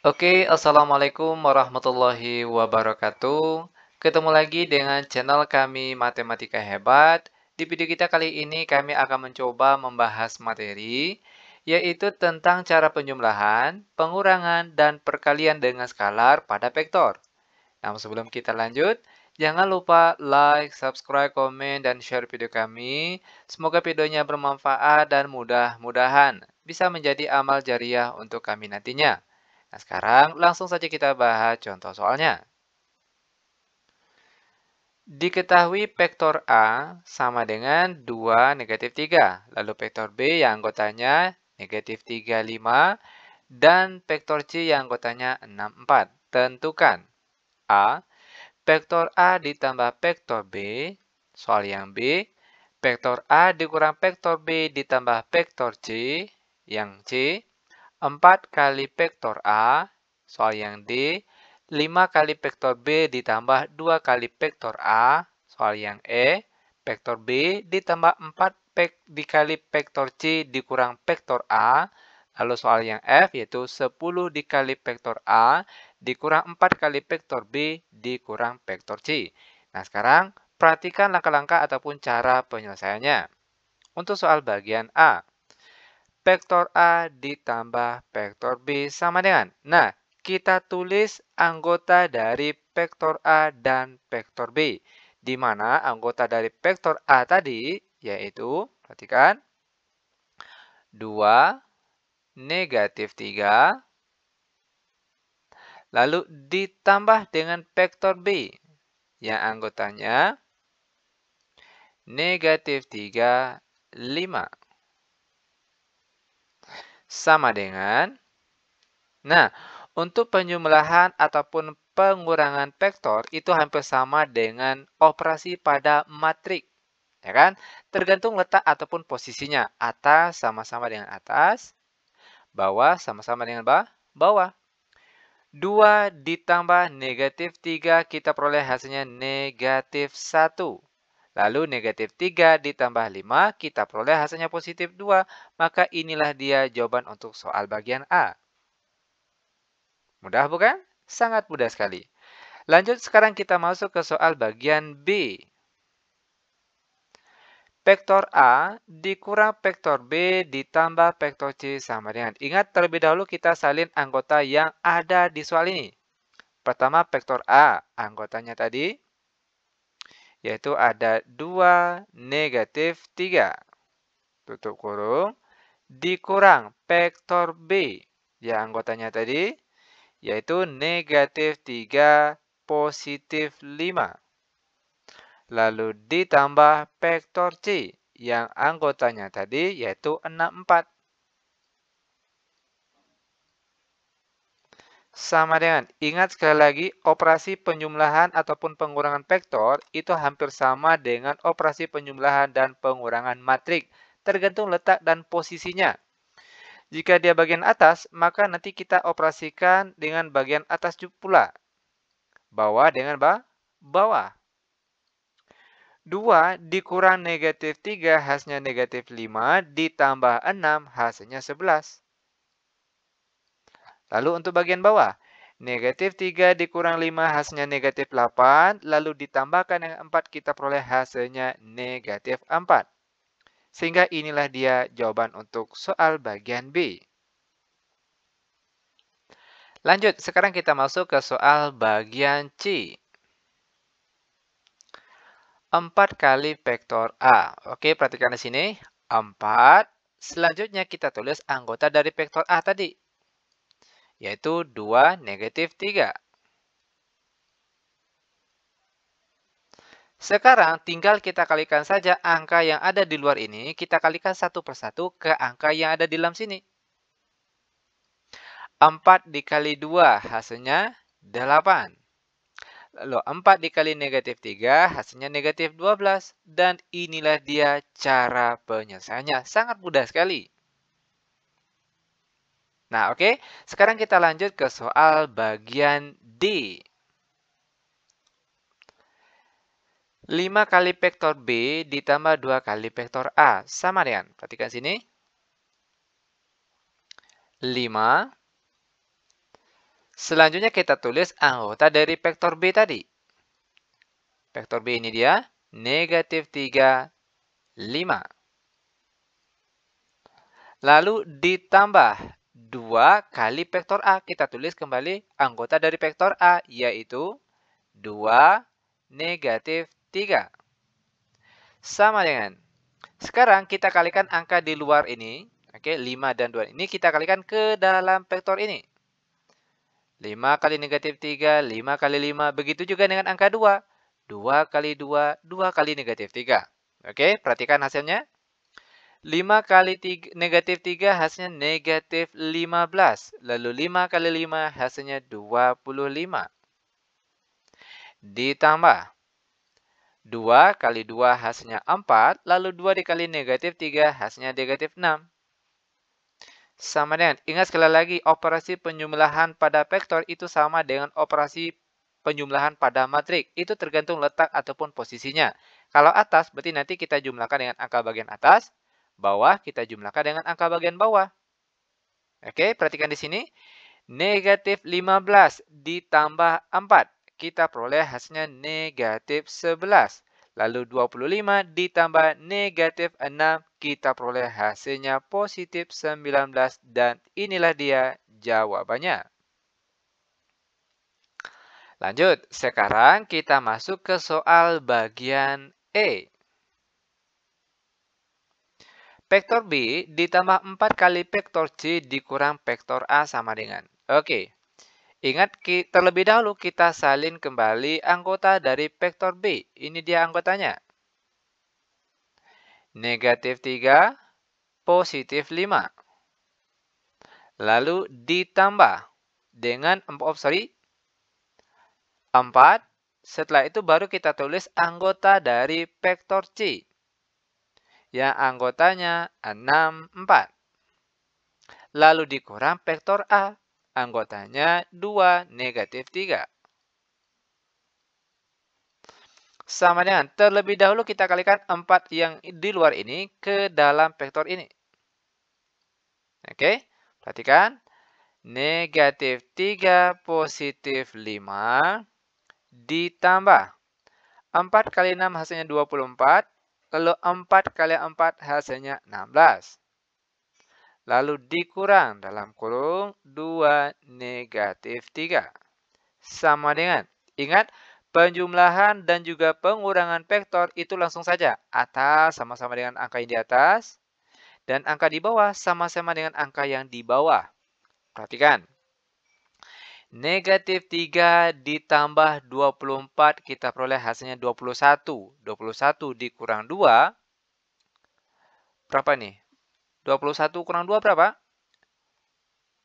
Oke, Assalamualaikum warahmatullahi wabarakatuh. Ketemu lagi dengan channel kami Matematika Hebat. Di video kita kali ini kami akan mencoba membahas materi, yaitu tentang cara penjumlahan, pengurangan, dan perkalian dengan skalar pada vektor. Namun sebelum kita lanjut, jangan lupa like, subscribe, komen, dan share video kami. Semoga videonya bermanfaat dan mudah-mudahan bisa menjadi amal jariah untuk kami nantinya. Nah, sekarang langsung saja kita bahas contoh soalnya. Diketahui vektor A sama dengan 2 negatif 3. Lalu vektor B yang anggotanya negatif 3, 5. Dan vektor C yang anggotanya 6, 4. Tentukan A. Vektor A ditambah vektor B. Soal yang B. Vektor A dikurang vektor B ditambah vektor C. Yang C. 4 kali vektor A. Soal yang D. 5 kali vektor B ditambah 2 kali vektor A. Soal yang E. Vektor B ditambah 4 dikali vektor C dikurang vektor A. Lalu soal yang F yaitu 10 dikali vektor A dikurang 4 kali vektor B dikurang vektor C. Nah, sekarang perhatikan langkah-langkah ataupun cara penyelesaiannya. Untuk soal bagian A. Vektor A ditambah vektor B sama dengan. Nah, kita tulis anggota dari vektor A dan vektor B. Di mana anggota dari vektor A tadi yaitu, perhatikan, 2, negatif 3, lalu ditambah dengan vektor B yang anggotanya negatif 3, 5. Sama dengan. Nah, untuk penjumlahan ataupun pengurangan vektor itu hampir sama dengan operasi pada matrik. Ya kan? Tergantung letak ataupun posisinya. Atas sama-sama dengan atas, bawah sama-sama dengan bawah. 2 ditambah negatif 3 kita peroleh hasilnya negatif 1. Lalu negatif 3 ditambah 5 kita peroleh hasilnya positif 2. Maka inilah dia jawaban untuk soal bagian A. Mudah bukan? Sangat mudah sekali. Lanjut sekarang kita masuk ke soal bagian B. Vektor A dikurang vektor B ditambah vektor C sama dengan. Ingat terlebih dahulu kita salin anggota yang ada di soal ini. Pertama vektor A, anggotanya tadi, yaitu ada 2 negatif 3. Tutup kurung. Dikurang vektor B, yang anggotanya tadi, yaitu negatif 3 positif 5. Lalu ditambah vektor C yang anggotanya tadi yaitu 6, 4. Sama dengan, ingat sekali lagi, operasi penjumlahan ataupun pengurangan vektor itu hampir sama dengan operasi penjumlahan dan pengurangan matrik. Tergantung letak dan posisinya. Jika dia bagian atas, maka nanti kita operasikan dengan bagian atas pula. Bawah dengan bawah. 2 dikurang negatif 3 hasilnya negatif 5 ditambah 6 hasilnya 11. Lalu untuk bagian bawah, negatif 3 dikurang 5 hasilnya negatif 8. Lalu ditambahkan dengan 4 kita peroleh hasilnya negatif 4. Sehingga inilah dia jawaban untuk soal bagian B. Lanjut, sekarang kita masuk ke soal bagian C. 4 kali vektor A. Oke, perhatikan di sini. 4. Selanjutnya kita tulis anggota dari vektor A tadi, yaitu 2 negatif 3. Sekarang tinggal kita kalikan saja angka yang ada di luar ini, kita kalikan satu persatu ke angka yang ada di dalam sini. 4 dikali 2 hasilnya 8. Lalu 4 dikali negatif 3 hasilnya negatif 12. Dan inilah dia cara penyelesaiannya. Sangat mudah sekali. Nah, oke. Sekarang kita lanjut ke soal bagian D. 5 kali vektor B ditambah 2 kali vektor A. Sama dengan, perhatikan sini. 5 Selanjutnya kita tulis anggota dari vektor B tadi. Vektor B ini dia, negatif 3, 5. Lalu ditambah 2 kali vektor A. Kita tulis kembali anggota dari vektor A, yaitu 2 negatif 3. Sama dengan, sekarang kita kalikan angka di luar ini. Oke, 5 dan 2 ini kita kalikan ke dalam vektor ini. 5 kali negatif 3, 5 kali 5. Begitu juga dengan angka 2. 2 kali 2, 2 kali negatif 3. Oke, perhatikan hasilnya. 5 kali 3, negatif 3 hasilnya negatif 15. Lalu 5 kali 5 hasilnya 25. Ditambah 2 kali 2 hasilnya 4. Lalu 2 dikali negatif 3 hasilnya negatif 6. Sama dengan, ingat sekali lagi, operasi penjumlahan pada vektor itu sama dengan operasi penjumlahan pada matrik. Itu tergantung letak ataupun posisinya. Kalau atas, berarti nanti kita jumlahkan dengan angka bagian atas. Bawah, kita jumlahkan dengan angka bagian bawah. Oke, perhatikan di sini. Negatif 15 ditambah 4. Kita peroleh hasilnya negatif 11. Lalu 25 ditambah negatif 6, kita peroleh hasilnya positif 19. Dan inilah dia jawabannya. Lanjut, sekarang kita masuk ke soal bagian E. Vektor B ditambah 4 kali vektor C dikurang vektor A sama dengan. Oke, ingat terlebih dahulu kita salin kembali anggota dari vektor B. Ini dia anggotanya. Negatif 3, positif 5. Lalu ditambah dengan 4. Setelah itu baru kita tulis anggota dari vektor C. Yang anggotanya 6, 4. Lalu dikurang vektor A. Anggotanya 2, negatif 3. Sama dengan, terlebih dahulu kita kalikan 4 yang di luar ini ke dalam vektor ini. Oke, perhatikan. Negatif 3, positif 5, ditambah 4 kali 6 hasilnya 24, lalu 4 kali 4 hasilnya 16. Lalu dikurang dalam kurung 2, negatif 3. Sama dengan, ingat, penjumlahan dan juga pengurangan vektor itu langsung saja. Atas sama-sama dengan angka yang di atas. Dan angka di bawah sama-sama dengan angka yang di bawah. Perhatikan. Negatif 3 ditambah 24, kita peroleh hasilnya 21. 21 dikurang 2. Berapa nih? 21 kurang 2 berapa?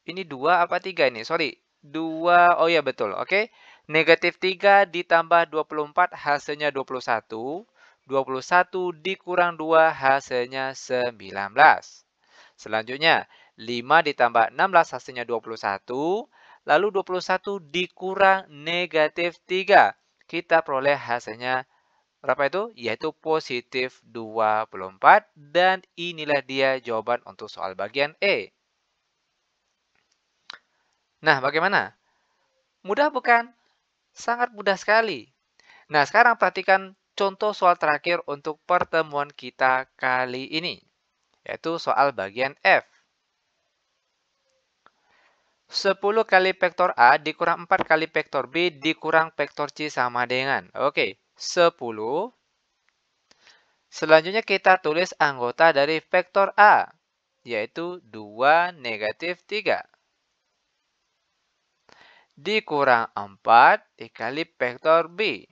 Ini 2 apa 3 ini? Sorry. 2, oh ya betul, oke. Negatif 3 ditambah 24 hasilnya 21. 21 dikurang 2 hasilnya 19. Selanjutnya, 5 ditambah 16 hasilnya 21. Lalu 21 dikurang negatif 3. Kita peroleh hasilnya berapa itu? Yaitu positif 24. Dan inilah dia jawaban untuk soal bagian E. Nah, bagaimana? Mudah bukan? Sangat mudah sekali. Nah, sekarang perhatikan contoh soal terakhir untuk pertemuan kita kali ini, yaitu soal bagian F. 10 kali vektor A dikurang 4 kali vektor B dikurang vektor C sama dengan. Oke, 10. Selanjutnya kita tulis anggota dari vektor A, yaitu 2, negatif 3. Dikurang 4 dikali vektor B,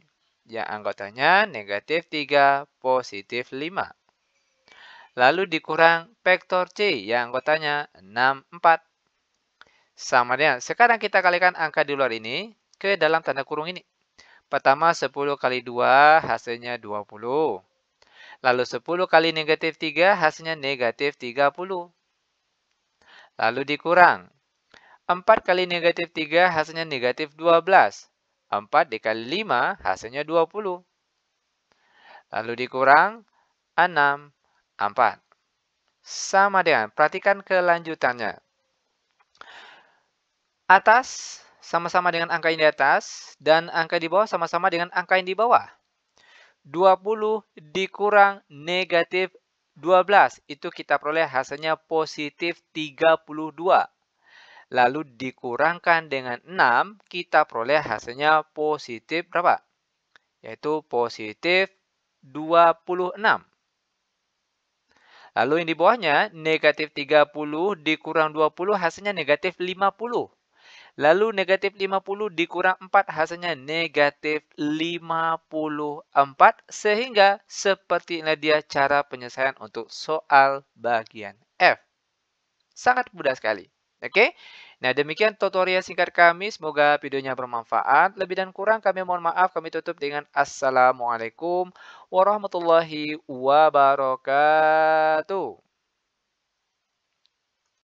yang anggotanya negatif 3, positif 5. Lalu dikurang vektor C, yang anggotanya 6, 4. Sama dengan, sekarang kita kalikan angka di luar ini ke dalam tanda kurung ini. Pertama 10 kali 2 hasilnya 20. Lalu 10 kali negatif 3 hasilnya negatif 30. Lalu dikurang. 4 kali negatif 3 hasilnya negatif 12. 4 dikali 5 hasilnya 20. Lalu dikurang 6, 4. Sama dengan, perhatikan kelanjutannya. Atas sama-sama dengan angka yang di atas, dan angka di bawah sama-sama dengan angka yang di bawah. 20 dikurang negatif 12, itu kita peroleh hasilnya positif 32. Lalu dikurangkan dengan 6, kita peroleh hasilnya positif berapa? Yaitu positif 26. Lalu yang di bawahnya, negatif 30 dikurang 20 hasilnya negatif 50. Lalu negatif 50 dikurang 4 hasilnya negatif 54. Sehingga seperti inilah dia cara penyelesaian untuk soal bagian F. Sangat mudah sekali. Oke? Nah, demikian tutorial singkat kami. Semoga videonya bermanfaat. Lebih dan kurang kami mohon maaf. Kami tutup dengan Assalamualaikum warahmatullahi wabarakatuh.